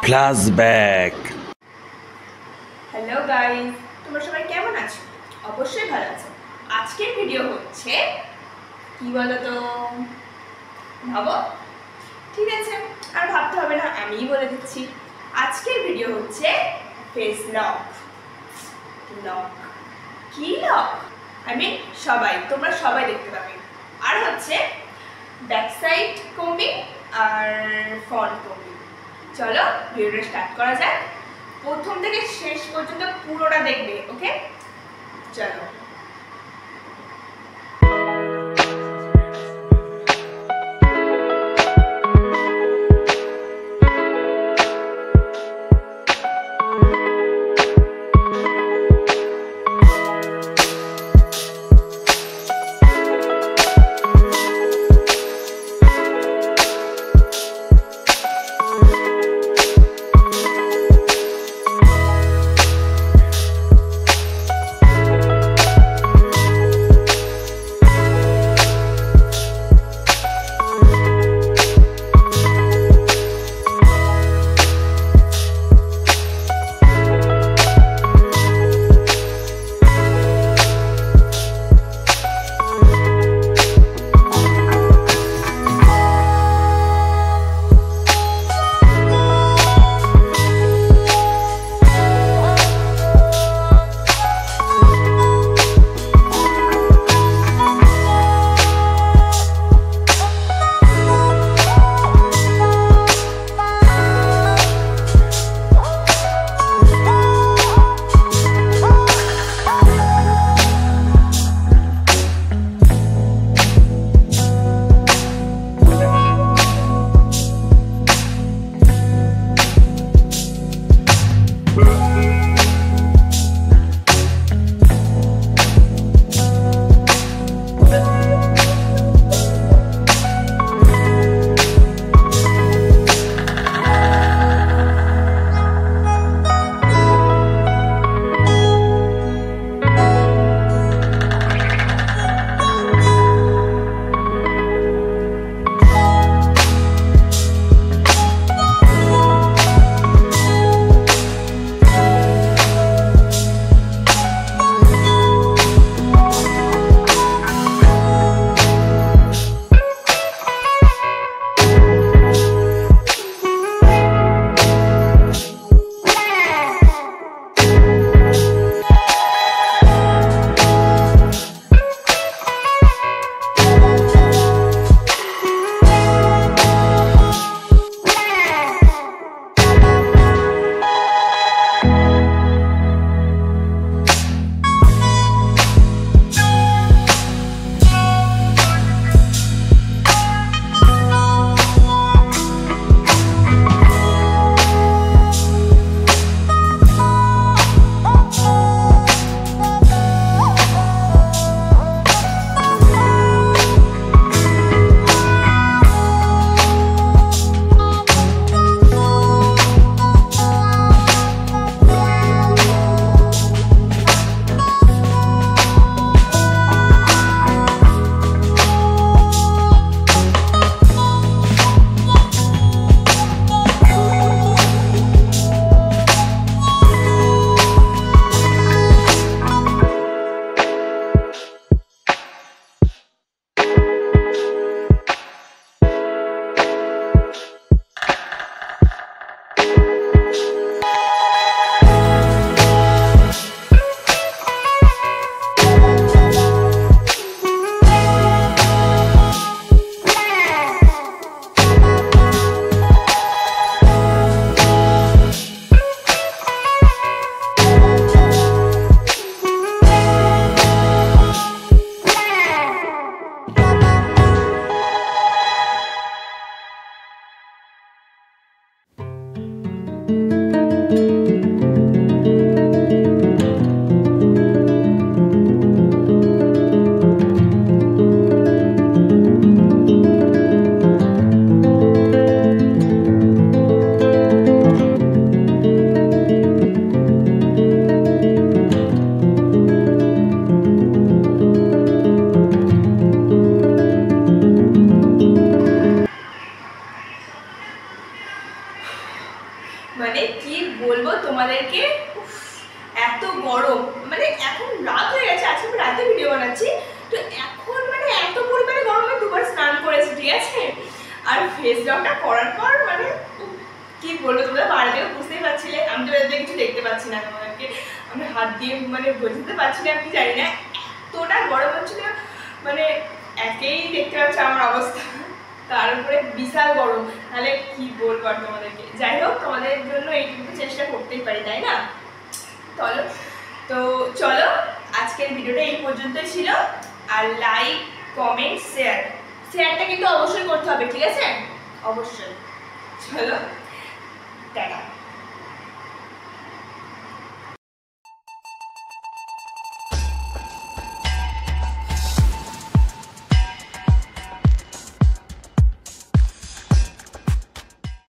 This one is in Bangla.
ফ্ল্যাশব্যাক। হ্যালো গাইস, তোমরা সবাই কেমন আছো? অবশ্যই ভালো আছো। আজকের ভিডিও হচ্ছে কি বলো তো, ভাবো। ঠিক আছে, আর ভাবতে হবে না, আমিই বলে দিচ্ছি। আজকের ভিডিও হচ্ছে ফেস লক। লক কি লক? তোমরা সবাই দেখতে পাবে। আর হচ্ছে ব্যাক সাইড কম্বিং আর ফ্রন্ট কম্বিং। চলো ভিডিওটা স্টার্ট করা যাক। প্রথম থেকে শেষ পর্যন্ত পুরোটা দেখবে, ওকে? চলো। মানে কি বলবো তোমাদেরকে, এত গরম, মানে এখন রাত হয়ে গেছে, আজকে আমি রাতে ভিডিও বানাচ্ছি, তো এখন মানে এত পরিমাণে গরম, আমি দুবার স্নান করেছি, ঠিক আছে। আর ফেস লকটা করার পর মানে কি বলবো, তোমরা বাইরে থেকে বুঝতেই পারছিলে, আমি তো এদের কিছু দেখতে পাচ্ছি না তোমাদেরকে, আমি হাত দিয়ে মানে বোঝাতে পারছি না, আমি জানি না এতটা গরম হচ্ছিল, মানে একেই দেখতে পাচ্ছ আমার অবস্থা, তার উপরে বিশাল গরম, তাহলে কি বলবো আর তোমাদেরকে। যাই হোক, তোমাদের জন্য এইটুকু চেষ্টা করতেই পারি, তাই না? চলো, তো চলো আজকের ভিডিওটা এই পর্যন্তই ছিল। আর লাইক, কমেন্ট, শেয়ারটা কিন্তু অবশ্যই করতে হবে, ঠিক আছে? অবশ্যই। চলো।